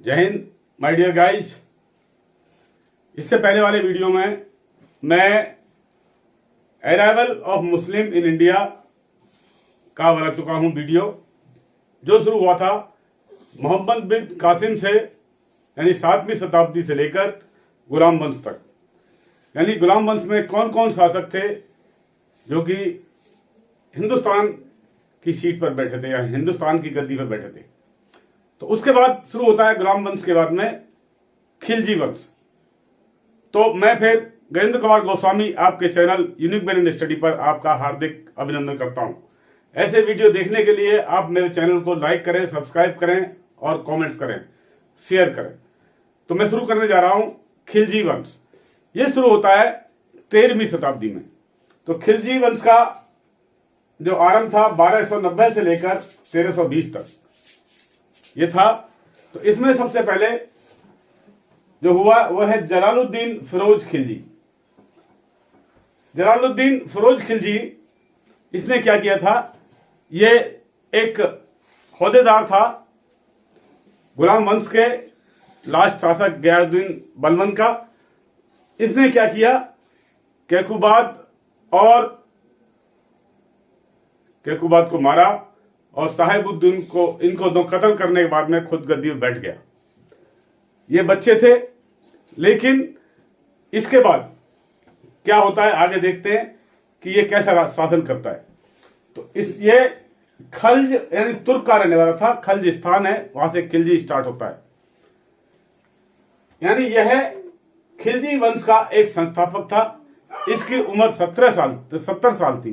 जय Hind my dear guys. इससे पहले वाले वीडियो में मैं arrival of Muslim in India का बना चुका हूं वीडियो, जो शुरू हुआ था मोहम्मद बिन कासिम से, यानी 7वीं शताब्दी से लेकर गुलाम वंश तक। यानी गुलाम वंश में कौन कौन शासक थे जो कि हिंदुस्तान की सीट पर बैठे थे या हिंदुस्तान की गद्दी पर बैठे थे। तो उसके बाद शुरू होता है गुलाम वंश के बाद में खिलजी वंश। तो मैं फिर गजेंद्र कुमार गोस्वामी आपके चैनल यूनिक ब्रेन स्टडी पर आपका हार्दिक अभिनंदन करता हूं। ऐसे वीडियो देखने के लिए आप मेरे चैनल को लाइक करें, सब्सक्राइब करें और कमेंट्स करें, शेयर करें। तो मैं शुरू करने जा रहा हूं खिलजी वंश। ये शुरू होता है 13वीं शताब्दी में। तो खिलजी वंश का जो आरंभ था 1290 से लेकर 1320 तक ये था। तो इसमें सबसे पहले जो हुआ वह है जलालुद्दीन फिरोज खिलजी। जलालुद्दीन फिरोज खिलजी, इसने क्या किया था, ये एक ओहदेदार था गुलाम वंश के लास्ट शासक गयासुद्दीन बलबन का। इसने क्या किया, कैकुबाद को मारा और साहेबुद्दीन को, इनको दो कत्ल करने के बाद में खुद गद्दी पर बैठ गया। ये बच्चे थे, लेकिन इसके बाद क्या होता है आगे देखते हैं कि ये कैसा शासन करता है। तो ये खल्ज यानी तुर्क का रहने वाला था, खल्ज स्थान है, वहां से खिलजी स्टार्ट होता है। यानी यह खिलजी वंश का एक संस्थापक था। इसकी उम्र 70 साल थी,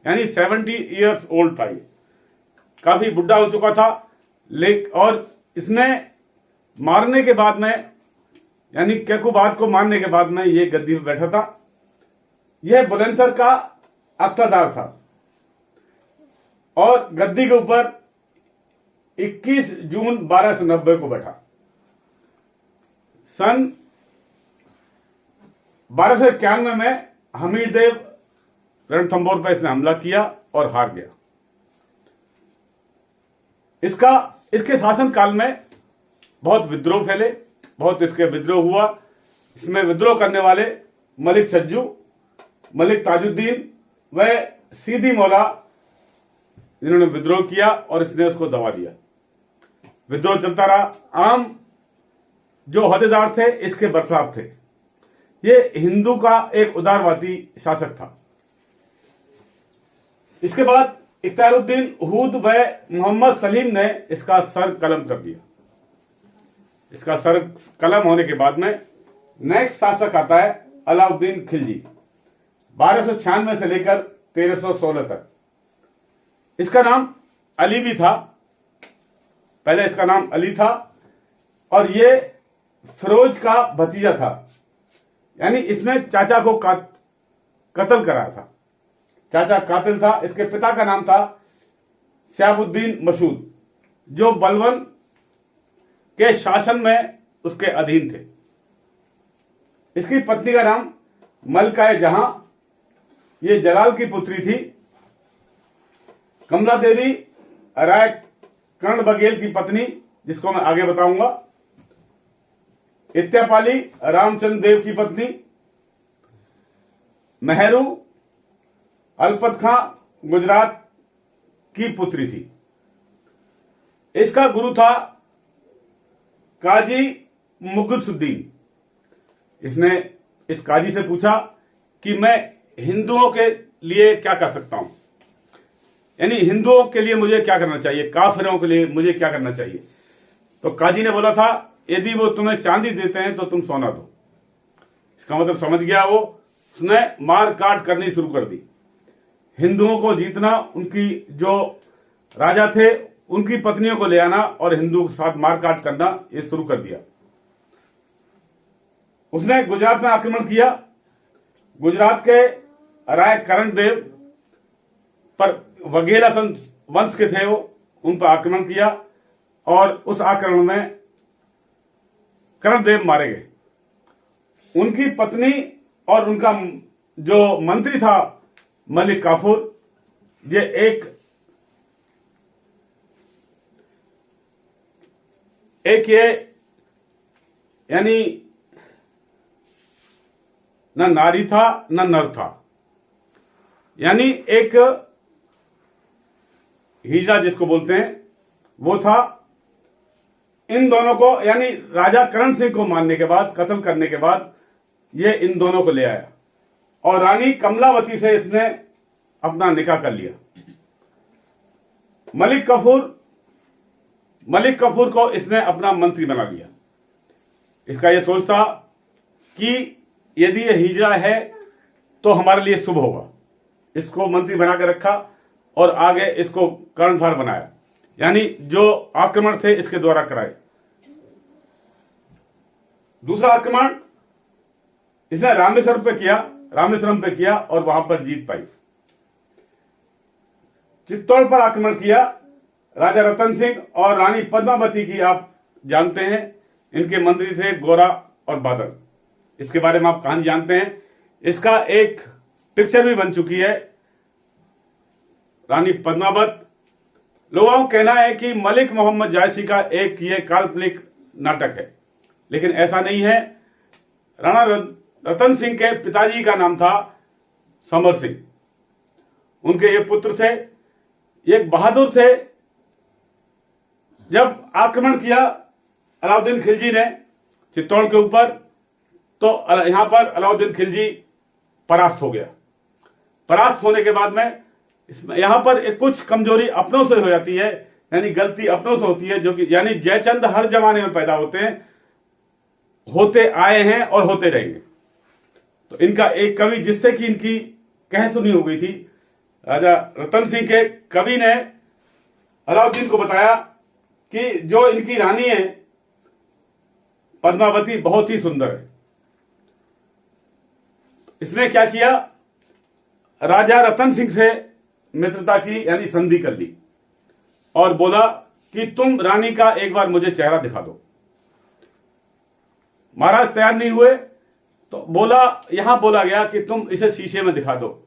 यानी 70 ईयर्स ओल्ड था। ये काफी बुढ़ा हो चुका था। और इसने मारने के बाद में, यानी कैकुबाद को मारने के बाद में ये गद्दी पर बैठा था। यह बुलंदशहर का अक्तादार था और गद्दी के ऊपर 21 जून 1290 को बैठा। सन 1291 में हमीरदेव रणथंभौर पर इसने हमला किया और हार गया। इसके शासन काल में बहुत विद्रोह फैले, बहुत इसके विद्रोह हुआ। इसमें विद्रोह करने वाले मलिक छज्जू, मलिक ताजुद्दीन व सीधी मौला, इन्होंने विद्रोह किया और इसने उसको दबा दिया। विद्रोह चलता रहा। आम जो ओहदेदार थे इसके बरखलाफ थे। ये हिंदू का एक उदारवादी शासक था। इसके बाद इख्तियारुद्दीन हूद व मोहम्मद सलीम ने इसका सर कलम कर दिया। इसका सर कलम होने के बाद में नेक्स्ट शासक आता है अलाउद्दीन खिलजी, 1296 से लेकर 1316 तक। इसका नाम अली भी था, पहले इसका नाम अली था और ये फिरोज का भतीजा था। यानी इसने चाचा को कत्ल कराया था। चाचा कातिल था। इसके पिता का नाम था शहाबुद्दीन मसूद, जो बलबन के शासन में उसके अधीन थे। इसकी पत्नी का नाम मलका जहां, ये जलाल की पुत्री थी। कमला देवी राय कर्ण बघेल की पत्नी, जिसको मैं आगे बताऊंगा। इत्यापाली रामचंद्र देव की पत्नी। मेहरू अलपत खां गुजरात की पुत्री थी। इसका गुरु था काजी मुगुसुद्दीन। इसने इस काजी से पूछा कि मैं हिंदुओं के लिए क्या कर सकता हूं, यानी हिंदुओं के लिए मुझे क्या करना चाहिए, काफिरों के लिए मुझे क्या करना चाहिए। तो काजी ने बोला था, यदि वो तुम्हें चांदी देते हैं तो तुम सोना दो। इसका मतलब समझ गया वो। उसने मार काट करनी शुरू कर दी। हिंदुओं को जीतना, उनकी जो राजा थे उनकी पत्नियों को ले आना और हिंदुओं के साथ मारकाट करना, ये शुरू कर दिया। उसने गुजरात में आक्रमण किया। गुजरात के राय करण देव पर, वघेला वंश के थे वो, उन पर आक्रमण किया और उस आक्रमण में करणदेव मारे गए। उनकी पत्नी और उनका जो मंत्री था मलिक काफूर, ये एक ये यानी न नारी था न नर था, यानी एक हिजड़ा जिसको बोलते हैं वो था। इन दोनों को यानी राजा करण सिंह को मारने के बाद, कत्ल करने के बाद ये इन दोनों को ले आया और रानी कमलावती से इसने अपना निकाह कर लिया। मलिक कफूर को इसने अपना मंत्री बना लिया। इसका यह सोच था कि यदि ये हिजड़ा है तो हमारे लिए शुभ होगा। इसको मंत्री बना के रखा और आगे इसको कर्णधार बनाया, यानी जो आक्रमण थे इसके द्वारा कराए। दूसरा आक्रमण इसने रामेश्वरम पे किया और वहां पर जीत पाई। चित्तौड़ पर आक्रमण किया राजा रतन सिंह और रानी पद्मावती की आप जानते हैं, इनके मंत्री थे गोरा और बादल। इसके बारे में आप कहानी जानते हैं। इसका एक पिक्चर भी बन चुकी है, रानी पद्मावत। लोगों का कहना है कि मलिक मोहम्मद जायसी का एक ये काल्पनिक नाटक है, लेकिन ऐसा नहीं है। राणा रतन सिंह के पिताजी का नाम था समर सिंह, उनके ये पुत्र थे, एक बहादुर थे। जब आक्रमण किया अलाउद्दीन खिलजी ने चित्तौड़ के ऊपर, तो यहां पर अलाउद्दीन खिलजी परास्त हो गया। परास्त होने के बाद में यहां पर एक कुछ कमजोरी अपनों से हो जाती है, यानी गलती अपनों से होती है, जो कि यानी जयचंद हर जमाने में पैदा होते हैं, होते आए हैं और होते रहेंगे। तो इनका एक कवि जिससे कि इनकी कह सुनी हो गई थी, राजा रतन सिंह के कवि ने अलाउद्दीन को बताया कि जो इनकी रानी है पद्मावती बहुत ही सुंदर है। इसने क्या किया, राजा रतन सिंह से मित्रता की, यानी संधि कर ली और बोला कि तुम रानी का एक बार मुझे चेहरा दिखा दो। महाराज तैयार नहीं हुए, तो यहां बोला गया कि तुम इसे शीशे में दिखा दो।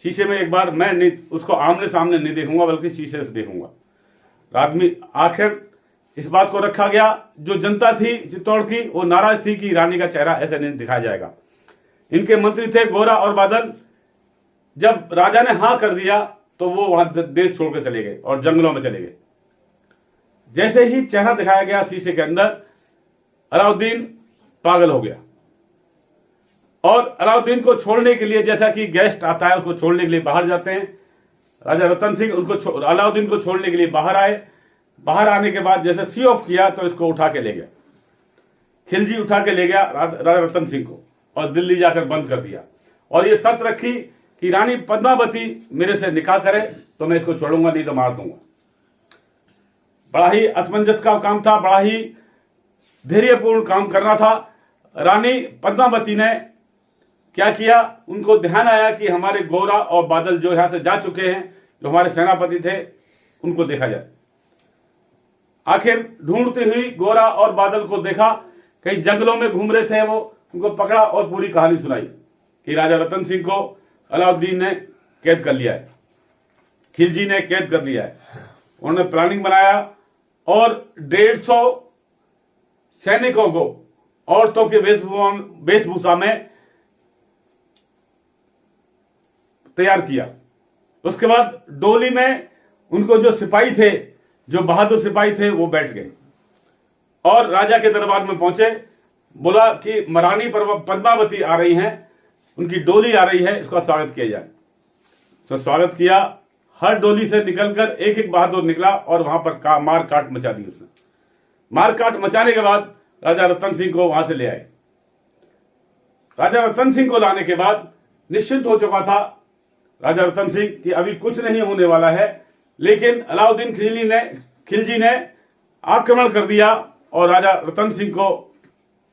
शीशे में एक बार, मैं नहीं उसको आमने सामने नहीं देखूंगा, बल्कि शीशे से देखूंगा। आदमी आखिर इस बात को रखा गया। जो जनता थी चित्तौड़ की, वो नाराज थी कि रानी का चेहरा ऐसे नहीं दिखाया जाएगा। इनके मंत्री थे गोरा और बादल। जब राजा ने हां कर दिया तो वो वहां देश छोड़कर चले गए और जंगलों में चले गए। जैसे ही चेहरा दिखाया गया शीशे के अंदर, अलाउद्दीन पागल हो गया और अलाउद्दीन को छोड़ने के लिए, जैसा कि गेस्ट आता है उसको छोड़ने के लिए बाहर जाते हैं, राजा रतन सिंह अलाउद्दीन को छोड़ने के लिए बाहर आए। बाहर आने के बाद जैसे सी ऑफ किया तो इसको उठा के ले गया, खिलजी उठा के ले गया राजा रतन सिंह को और दिल्ली जाकर बंद कर दिया। और ये शर्त रखी कि रानी पद्मावती मेरे से निकाह करे तो मैं इसको छोड़ूंगा, नहीं तो मार दूंगा। बड़ा ही असमंजस का काम था, बड़ा ही धैर्यपूर्ण काम करना था। रानी पद्मावती ने क्या किया, उनको ध्यान आया कि हमारे गोरा और बादल जो यहां से जा चुके हैं, जो हमारे सेनापति थे, उनको देखा जाए। आखिर ढूंढती हुई गोरा और बादल को देखा, कहीं जंगलों में घूम रहे थे वो, उनको पकड़ा और पूरी कहानी सुनाई कि राजा रतन सिंह को अलाउद्दीन ने कैद कर लिया है, खिलजी ने कैद कर लिया है। उन्होंने प्लानिंग बनाया और 150 सैनिकों को औरतों के वेशभूषा में तैयार किया। उसके बाद डोली में उनको जो सिपाही थे, जो बहादुर सिपाही थे, वो बैठ गए और राजा के दरबार में पहुंचे। बोला कि रानी पद्मावती आ रही हैं, उनकी डोली आ रही है, इसका स्वागत किया जाए। तो स्वागत किया। हर डोली से निकलकर एक एक बहादुर निकला और वहां पर मार काट मचा दी उसने। मार काट मचाने के बाद राजा रतन सिंह को वहां से ले आए। राजा रतन सिंह को लाने के बाद निश्चित हो चुका था राजा रतन सिंह कि अभी कुछ नहीं होने वाला है, लेकिन अलाउद्दीन खिलजी ने आक्रमण कर दिया और राजा रतन सिंह को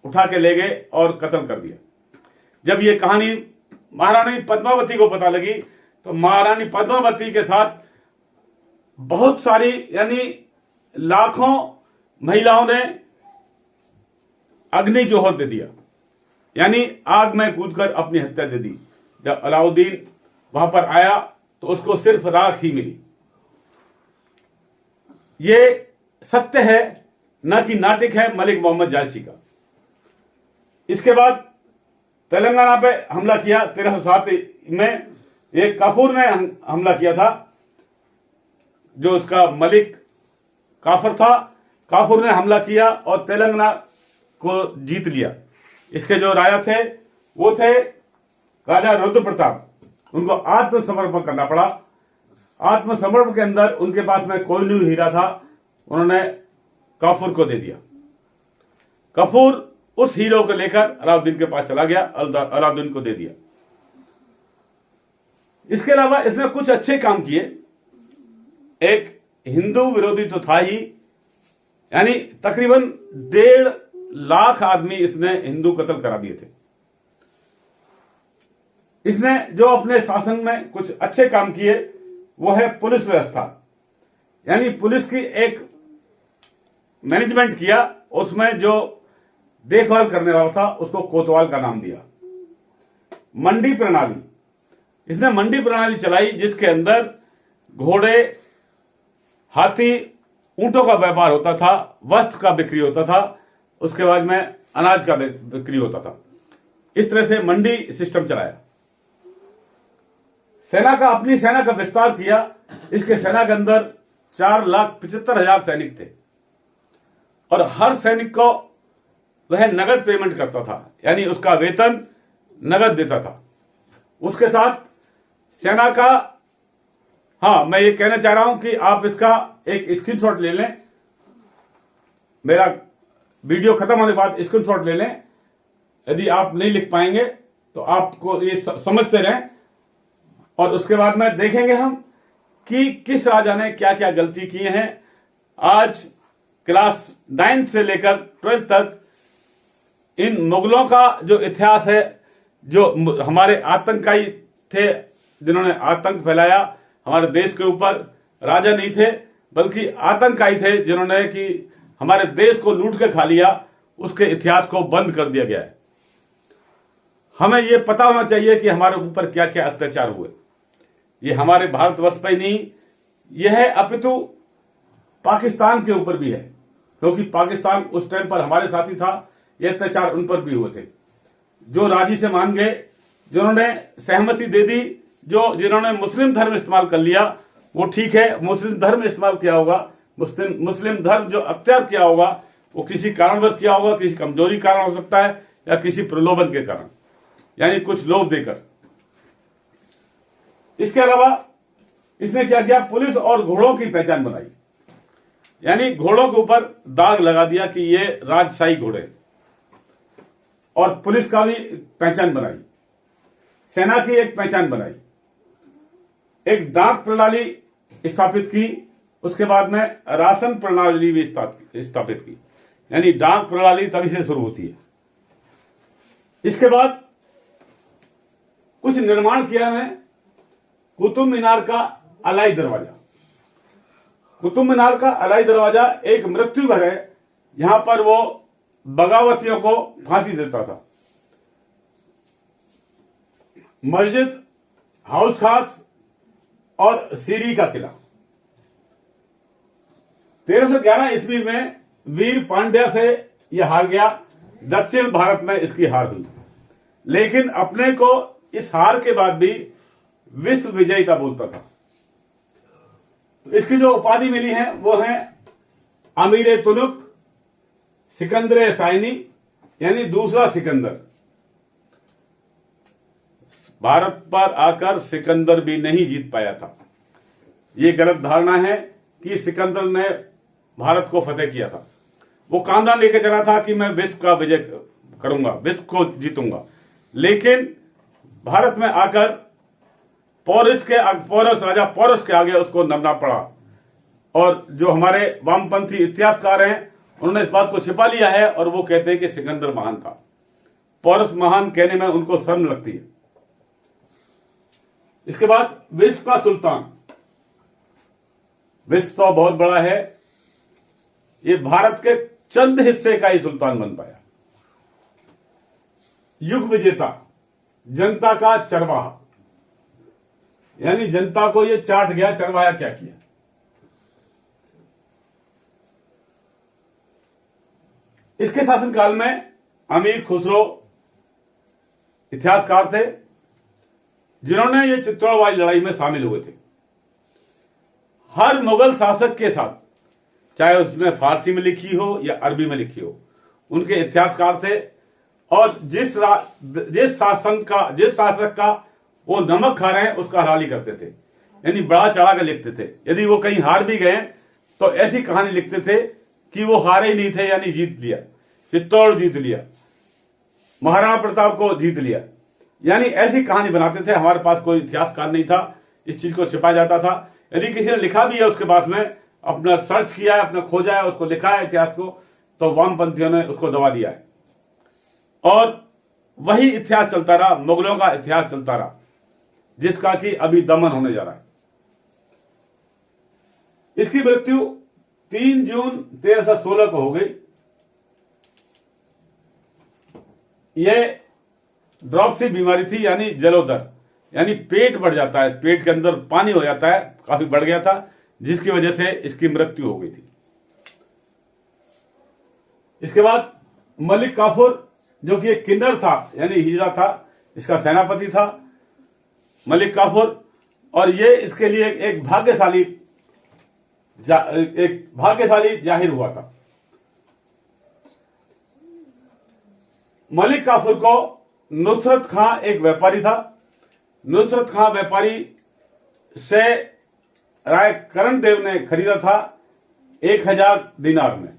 उठा के ले गए और कत्ल कर दिया। जब ये कहानी महारानी पद्मावती को पता लगी तो महारानी पद्मावती के साथ बहुत सारी, यानी लाखों महिलाओं ने अग्नि जोहर दे दिया, यानी आग में कूदकर अपनी हत्या दे दी। जब अलाउद्दीन वहां पर आया तो उसको सिर्फ राख ही मिली। ये सत्य है, न कि नाटक है मलिक मोहम्मद जायसी का। इसके बाद तेलंगाना पे हमला किया 1307 में। एक काफूर ने हमला किया था, जो उसका मलिक काफर था। काफूर ने हमला किया और तेलंगाना को जीत लिया। इसके जो राजा थे वो थे राजा रुद्र प्रताप। उनको आत्मसमर्पण करना पड़ा। आत्मसमर्पण के अंदर उनके पास में कोहिनूर हीरा था, उन्होंने काफूर को दे दिया। काफूर उस हीरो को लेकर अलाउद्दीन के पास चला गया, अलाउद्दीन को दे दिया। इसके अलावा इसने कुछ अच्छे काम किए। एक हिंदू विरोधी तो था ही, यानी तकरीबन 1.5 लाख आदमी इसने हिंदू कत्ल करा दिए थे। इसने जो अपने शासन में कुछ अच्छे काम किए वो है पुलिस व्यवस्था, यानी पुलिस की एक मैनेजमेंट किया। उसमें जो देखभाल करने वाला था उसको कोतवाल का नाम दिया। मंडी प्रणाली, इसने मंडी प्रणाली चलाई जिसके अंदर घोड़े, हाथी, ऊंटों का व्यापार होता था, वस्त्र का बिक्री होता था, उसके बाद में अनाज का बिक्री होता था। इस तरह से मंडी सिस्टम चलाया। अपनी सेना का विस्तार किया। इसके सेना के अंदर 4,75,000 सैनिक थे और हर सैनिक को वह नगद पेमेंट करता था, यानी उसका वेतन नगद देता था। उसके साथ सेना का, हाँ, मैं ये कहना चाह रहा हूं कि आप इसका एक स्क्रीनशॉट ले लें। मेरा वीडियो खत्म होने के बाद स्क्रीनशॉट ले लें। यदि आप नहीं लिख पाएंगे तो आपको ये समझते रहें और उसके बाद में देखेंगे हम कि किस राजा ने क्या क्या गलती की हैं। आज क्लास 9 से लेकर 12 तक इन मुगलों का जो इतिहास है, जो हमारे आतंकवादी थे जिन्होंने आतंक फैलाया हमारे देश के ऊपर, राजा नहीं थे बल्कि आतंकवादी थे जिन्होंने कि हमारे देश को लूट के खा लिया, उसके इतिहास को बंद कर दिया गया है। हमें यह पता होना चाहिए कि हमारे ऊपर क्या क्या अत्याचार हुए। ये हमारे भारतवर्ष पर ही नहीं, यह है अपितु पाकिस्तान के ऊपर भी है, क्योंकि पाकिस्तान उस टाइम पर हमारे साथी था। ये अत्याचार उन पर भी हुए थे। जो राजी से मान गए, जिन्होंने सहमति दे दी, जिन्होंने मुस्लिम धर्म इस्तेमाल कर लिया, वो ठीक है। मुस्लिम धर्म इस्तेमाल किया होगा, मुस्लिम धर्म जो अख्तियार किया होगा वो किसी कारणवश किया होगा, किसी कमजोरी कारण हो सकता है या किसी प्रलोभन के कारण, यानी कुछ लोभ देकर। इसके अलावा इसने क्या किया, पुलिस और घोड़ों की पहचान बनाई, यानी घोड़ों के ऊपर दाग लगा दिया कि ये राजशाही घोड़े, और पुलिस का भी पहचान बनाई, सेना की एक पहचान बनाई, एक डाक प्रणाली स्थापित की। उसके बाद में राशन प्रणाली भी स्थापित की, यानी डाक प्रणाली तभी से शुरू होती है। इसके बाद कुछ निर्माण किया है। कुतुब मीनार का अलाई दरवाजा, कुतुब मीनार का अलाई दरवाजा एक मृत्यु घर है, यहां पर वो बगावतियों को फांसी देता था। मस्जिद, हाउस खास और सीरी का किला। 1311 ईस्वी में वीर पांड्या से यह हार गया। दक्षिण भारत में इसकी हार हुई, लेकिन अपने को इस हार के बाद भी विश्व विजेता बोलता था। तो इसकी जो उपाधि मिली है वो है अमीर तुनुक, सिकंदर साइनी, यानी दूसरा सिकंदर। भारत पर आकर सिकंदर भी नहीं जीत पाया था। ये गलत धारणा है कि सिकंदर ने भारत को फतेह किया था। वो कामना लेकर चला था कि मैं विश्व का विजय करूंगा, विश्व को जीतूंगा, लेकिन भारत में आकर राजा पौरस के आगे उसको नमना पड़ा। और जो हमारे वामपंथी इतिहासकार हैं उन्होंने इस बात को छिपा लिया है और वो कहते हैं कि सिकंदर महान था। पौरस महान कहने में उनको शर्म लगती है। इसके बाद विश्व का सुल्तान। विश्व तो बहुत बड़ा है, ये भारत के चंद हिस्से का ही सुल्तान बन पाया। युग विजेता, जनता का चरवाहा, यानी जनता को ये चाट गया, चरवाहा क्या किया। इसके शासनकाल में अमीर खुसरो इतिहासकार थे जिन्होंने ये चित्तौड़ वाली लड़ाई में शामिल हुए थे। हर मुगल शासक के साथ, चाहे उसने फारसी में लिखी हो या अरबी में लिखी हो, उनके इतिहासकार थे। और जिस शासक का वो नमक खा रहे हैं उसका हलाली करते थे, यानी बड़ा चढ़ा कर लिखते थे। यदि वो कहीं हार भी गए तो ऐसी कहानी लिखते थे कि वो हारे ही नहीं थे, यानी जीत लिया, चित्तौड़ जीत लिया, महाराणा प्रताप को जीत लिया, यानी ऐसी कहानी बनाते थे। हमारे पास कोई इतिहासकार नहीं था, इस चीज को छिपाया जाता था। यदि किसी ने लिखा भी है उसके पास में, अपना सर्च किया है, अपना खोजा है, उसको लिखा है इतिहास को, तो वामपंथियों ने उसको दबा दिया है और वही इतिहास चलता रहा, मुगलों का इतिहास चलता रहा, जिसका कि अभी दमन होने जा रहा है। इसकी मृत्यु 3 जून 1316 को हो गई। यह ड्रॉपसी बीमारी थी, यानी जलोदर, यानी पेट बढ़ जाता है, पेट के अंदर पानी हो जाता है, काफी बढ़ गया था, जिसकी वजह से इसकी मृत्यु हो गई थी। इसके बाद मलिक काफूर, जो कि एक किन्नर था, यानी हिजड़ा था, इसका सेनापति था मलिक काफूर, और ये इसके लिए एक भाग्यशाली जाहिर हुआ था। मलिक काफूर को नुसरत खां एक व्यापारी था। नुसरत खां व्यापारी से राय करण देव ने खरीदा था 1000 दिनार में।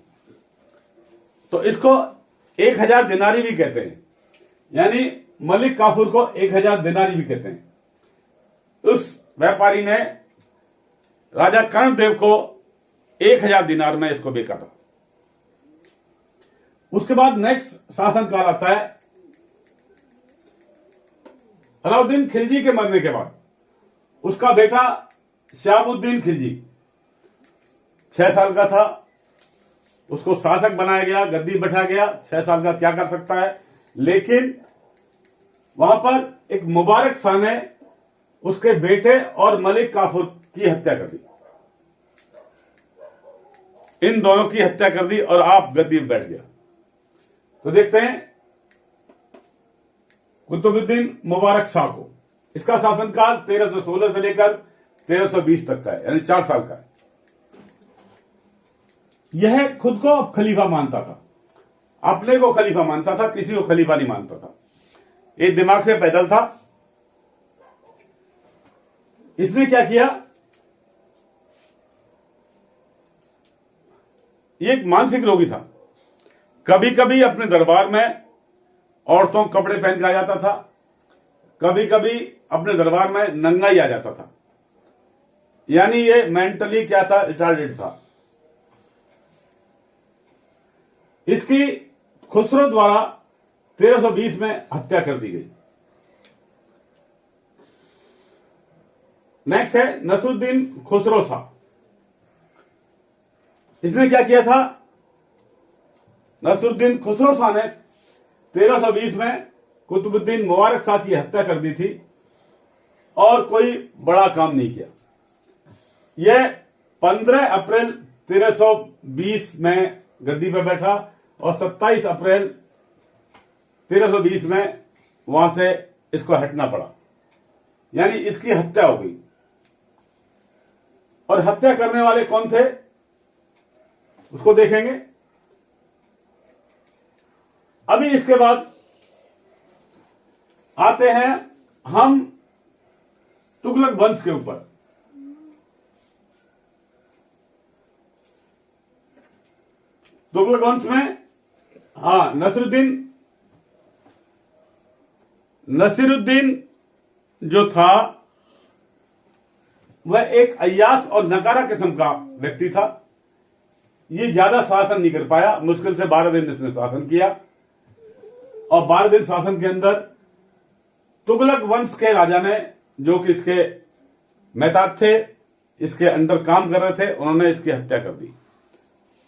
तो इसको 1000 दिनारी भी कहते हैं, यानी मलिक काफूर को 1000 दिनारी भी कहते हैं। उस व्यापारी ने राजा करण देव को 1000 दिनार में इसको बेचा था। उसके बाद नेक्स्ट शासनकाल आता है अलाउद्दीन खिलजी के मरने के बाद। उसका बेटा शहाबुद्दीन खिलजी 6 साल का था, उसको शासक बनाया गया, गद्दी बैठा गया। 6 साल का क्या कर सकता है, लेकिन वहां पर एक मुबारक शाह ने उसके बेटे और मलिक काफूर की हत्या कर दी। इन दोनों की हत्या कर दी और आप गद्दी में बैठ गया। तो देखते हैं कुतुबुद्दीन मुबारक शाह को। इसका शासनकाल 1316 से लेकर 1320 तक का है, यानी 4 साल का है। यह खुद को खलीफा मानता था, अपने को खलीफा मानता था, किसी को खलीफा नहीं मानता था। एक दिमाग से पैदल था। इसने क्या किया, ये एक मानसिक रोगी था। कभी कभी अपने दरबार में औरतों के कपड़े पहन के आ जाता था, कभी कभी अपने दरबार में नंगा ही आ जाता था, यानी ये मेंटली क्या था, रिटार्डेड था। इसकी खुसरो द्वारा 1320 में हत्या कर दी गई। नेक्स्ट है नसरुद्दीन खुसरो शाह। इसने क्या किया था, नसरुद्दीन खुसरो शाह ने 1320 में कुतुबुद्दीन मुबारक शाह की हत्या कर दी थी और कोई बड़ा काम नहीं किया। यह 15 अप्रैल 1320 में गद्दी पर बैठा और 27 अप्रैल 1320 में वहां से इसको हटना पड़ा, यानी इसकी हत्या हो गई। और हत्या करने वाले कौन थे उसको देखेंगे। अभी इसके बाद आते हैं हम तुगलक वंश के ऊपर। तुगलक वंश में नसीरुद्दीन जो था वह एक अय्याश और नकारा किस्म का व्यक्ति था। ये ज्यादा शासन नहीं कर पाया, मुश्किल से 12 दिन इसने शासन किया और 12 दिन शासन के अंदर तुगलक वंश के राजा ने, जो कि इसके मेहताब थे, इसके अंडर काम कर रहे थे, उन्होंने इसकी हत्या कर दी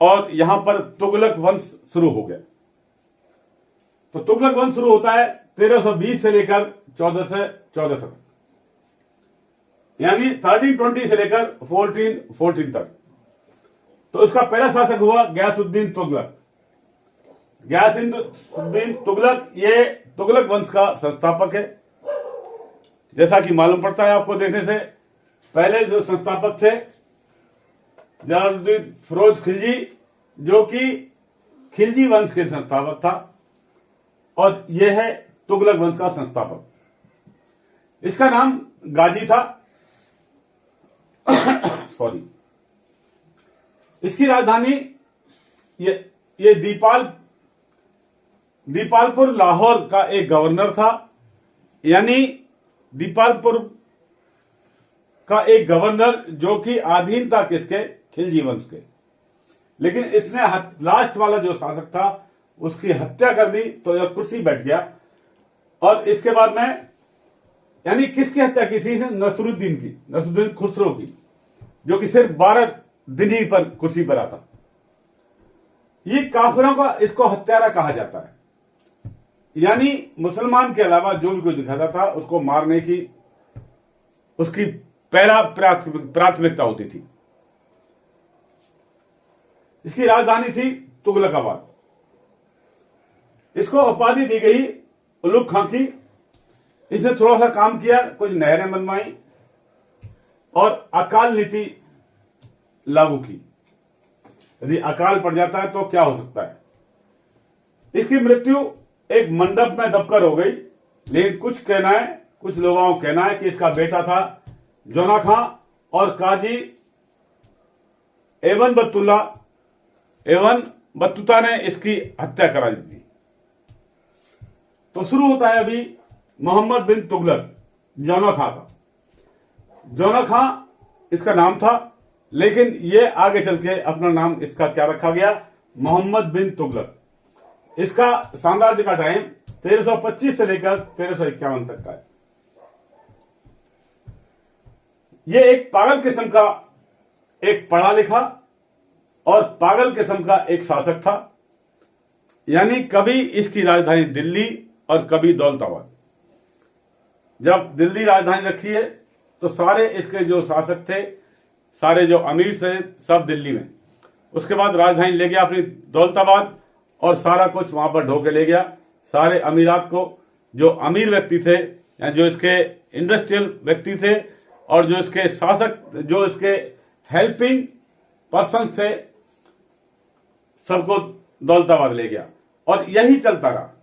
और यहां पर तुगलक वंश शुरू हो गया। तो तुगलक वंश शुरू होता है 1320 से लेकर 1414 तक, यानी 1320 से लेकर 1414 तक। तो इसका पहला शासक हुआ गयासुद्दीन तुगलक। गयासुद्दीन तुगलक ये तुगलक वंश का संस्थापक है। जैसा कि मालूम पड़ता है आपको देखने से, पहले जो संस्थापक थे जलालुद्दीन फिरोज खिलजी, जो कि खिलजी वंश के संस्थापक था, और यह है तुगलक वंश का संस्थापक। इसका नाम गाजी था। सॉरी। इसकी राजधानी ये दीपालपुर लाहौर का एक गवर्नर था, यानी दीपालपुर का एक गवर्नर जो कि अधीन था किसके? खिलजी वंश के। लेकिन इसने लास्ट वाला जो शासक था उसकी हत्या कर दी, तो यह कुर्सी बैठ गया। और इसके बाद में, यानी किसकी हत्या की थी? नसरुद्दीन की, नसरुद्दीन खुसरो की, जो कि सिर्फ 12 दिन ही पर कुर्सी पर आता। ये काफिरों का इसको हत्यारा कहा जाता है, यानी मुसलमान के अलावा जो भी कोई दिखाता था उसको मारने की उसकी पहला प्राथमिकता होती थी। इसकी राजधानी थी तुगलकाबाद। इसको उपाधि दी गई उलुग खां की। इसने थोड़ा सा काम किया, कुछ नहरें बनवाई और अकाल नीति लागू की। यदि अकाल पड़ जाता है तो क्या हो सकता है। इसकी मृत्यु एक मंडप में दबकर हो गई, लेकिन कुछ लोगों का कहना है कि इसका बेटा था जोना खां और काजी एवन बत्तुता ने इसकी हत्या करा दी थी। तो शुरू होता है अभी मोहम्मद बिन तुगलक, जोना खां का। जोना खां इसका नाम था, लेकिन ये आगे चल के अपना नाम इसका क्या रखा गया? मोहम्मद बिन तुगलक। इसका साम्राज्य का टाइम 1325 से लेकर 1351 तक का है। ये एक पागल किस्म का, एक पढ़ा लिखा और पागल किस्म का एक शासक था, यानी कभी इसकी राजधानी दिल्ली और कभी दौलताबाद। जब दिल्ली राजधानी रखी है तो सारे इसके जो शासक थे, सारे जो अमीर थे, सब दिल्ली में। उसके बाद राजधानी ले गया अपनी दौलताबाद और सारा कुछ वहां पर ढोके ले गया। सारे अमीरात को, जो अमीर व्यक्ति थे या जो इसके इंडस्ट्रियल व्यक्ति थे और जो इसके शासक, जो इसके हेल्पिंग पर्सन थे, सबको दौलताबाद ले गया और यही चलता रहा।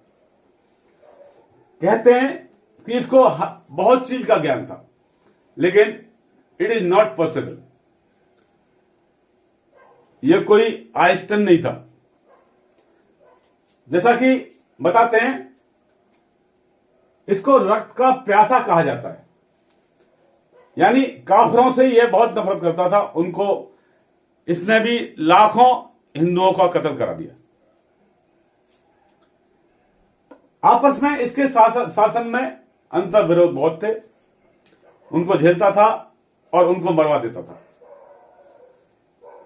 कहते हैं कि इसको बहुत चीज का ज्ञान था, लेकिन इट इज नॉट पॉसिबल। यह कोई आइंस्टाइन नहीं था। जैसा कि बताते हैं, इसको रक्त का प्यासा कहा जाता है, यानी काफिरों से यह बहुत नफरत करता था। उनको इसने भी लाखों हिंदुओं का कत्ल करा दिया। आपस में इसके शासन में अंतर विरोध बहुत थे। उनको झेलता था और उनको मरवा देता था।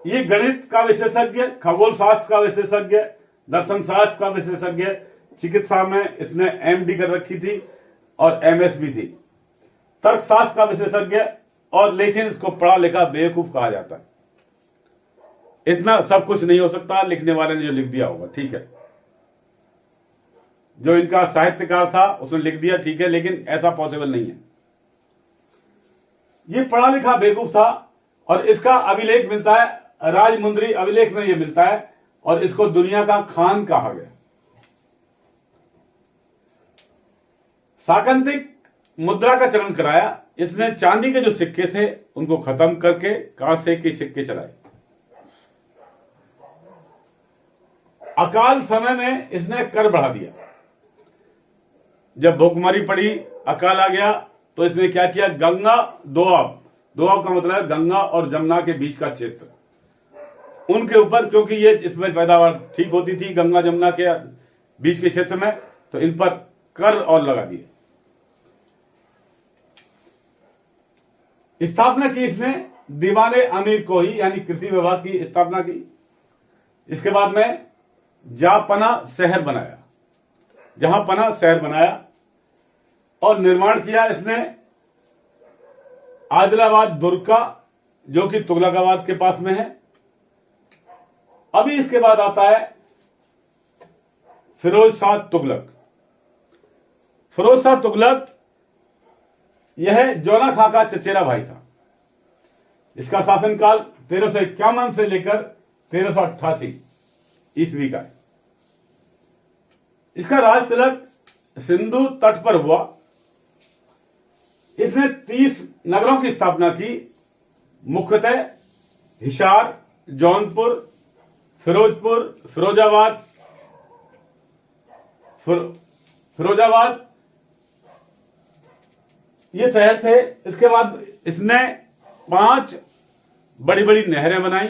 ये गणित का विशेषज्ञ, खगोल शास्त्र का विशेषज्ञ, दर्शन शास्त्र का विशेषज्ञ, चिकित्सा में इसने एमडी कर रखी थी और एमएस भी थी, तर्कशास्त्र का विशेषज्ञ, और लेकिन इसको पढ़ा लिखा बेवकूफ कहा जाता है। इतना सब कुछ नहीं हो सकता, लिखने वाले ने जो लिख दिया होगा, ठीक है। जो इनका साहित्यकार था उसने लिख दिया, ठीक है, लेकिन ऐसा पॉसिबल नहीं है। ये पढ़ा लिखा बेवकूफ था और इसका अभिलेख मिलता है, राजमुंद्री अभिलेख में यह मिलता है, और इसको दुनिया का खान कहा गया। साकंतिक मुद्रा का चलन कराया इसने। चांदी के जो सिक्के थे उनको खत्म करके कांसे के सिक्के चलाए। अकाल समय में इसने कर बढ़ा दिया। जब भूखमरी पड़ी, अकाल आ गया, तो इसने क्या किया? गंगा दोआब का मतलब है गंगा और जमुना के बीच का क्षेत्र, उनके ऊपर, क्योंकि ये इसमें पैदावार ठीक होती थी गंगा जमुना के बीच के क्षेत्र में, तो इन पर कर और लगा दिए। स्थापना की इसने दीवाने अमीर को ही, यानी कृषि विभाग की स्थापना की। इसके बाद में जहांपना शहर बनाया और निर्माण किया इसने आदिलाबाद दुर्ग का, जो कि तुगलकाबाद के पास में है। अभी इसके बाद आता है फिरोज शाह तुगलक। फिरोज शाह तुगलक यह जौना खां का चचेरा भाई था। इसका शासनकाल 1351 से लेकर 1388 ईस्वी का है। इसका राज तिलक सिंधु तट पर हुआ। इसने 30 नगरों की स्थापना की, मुख्यतः हिसार, जौनपुर, फिरोजपुर, फिरोजाबाद ये शहर थे। इसके बाद इसने 5 बड़ी बड़ी नहरें बनाई,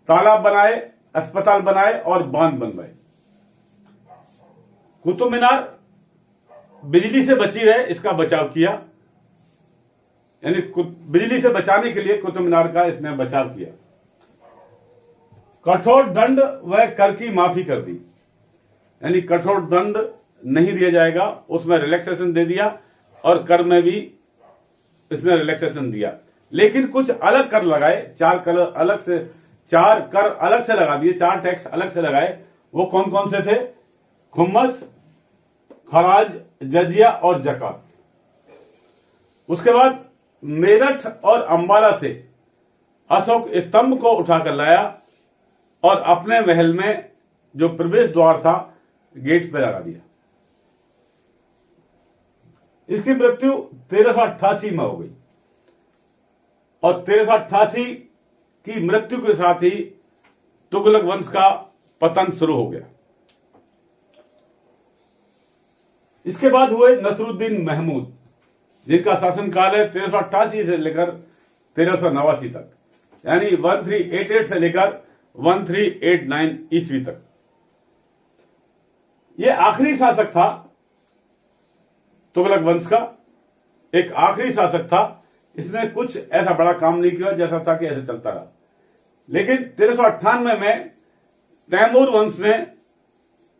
तालाब बनाए, अस्पताल बनाए और बांध बनवाए। कुतुब मीनार बिजली से बची रहे, इसका बचाव किया, यानी बिजली से बचाने के लिए कुतुब मीनार का इसने बचाव किया। कठोर दंड व कर की माफी कर दी, यानी कठोर दंड नहीं दिया जाएगा, उसमें रिलैक्सेशन दे दिया और कर में भी इसने रिलैक्सेशन दिया। लेकिन कुछ अलग कर लगाए, 4 कर अलग से लगा दिए, 4 टैक्स अलग से लगाए। वो कौन कौन से थे? खुम्मस, खराज, जजिया और जकात। उसके बाद मेरठ और अंबाला से अशोक स्तंभ को उठाकर लाया और अपने महल में जो प्रवेश द्वार था गेट पे लगा दिया। इसकी मृत्यु 1388 में हो गई और 1388 की मृत्यु के साथ ही तुगलक वंश का पतन शुरू हो गया। इसके बाद हुए नसरुद्दीन महमूद, जिनका शासनकाल है 1388 से लेकर 1389 तक, यानी 1388 से लेकर 1389 ईस्वी तक। यह आखिरी शासक था तुगलक वंश का, एक आखिरी शासक था। इसने कुछ ऐसा बड़ा काम नहीं किया, जैसा था कि ऐसे चलता रहा। लेकिन 1398 में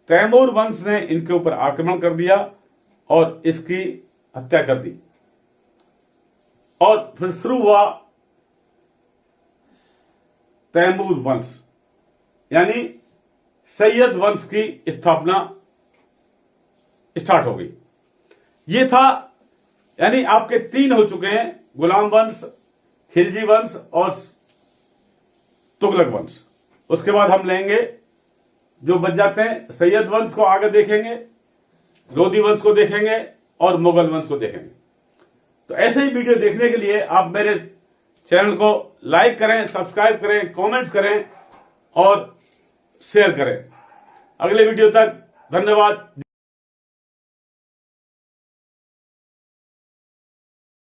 तैमूर वंश ने इनके ऊपर आक्रमण कर दिया और इसकी हत्या कर दी और फिर शुरू हुआ तैमूर वंश, यानी सैयद वंश की स्थापना स्टार्ट हो गई। ये था, यानी आपके 3 हो चुके हैं, गुलाम वंश, खिलजी वंश और तुगलक वंश। उसके बाद हम लेंगे जो बच जाते हैं, सैयद वंश को आगे देखेंगे, लोधी वंश को देखेंगे और मुगल वंश को देखेंगे। तो ऐसे ही वीडियो देखने के लिए आप मेरे चैनल को लाइक करें, सब्सक्राइब करें, कमेंट्स करें और शेयर करें। अगले वीडियो तक धन्यवाद।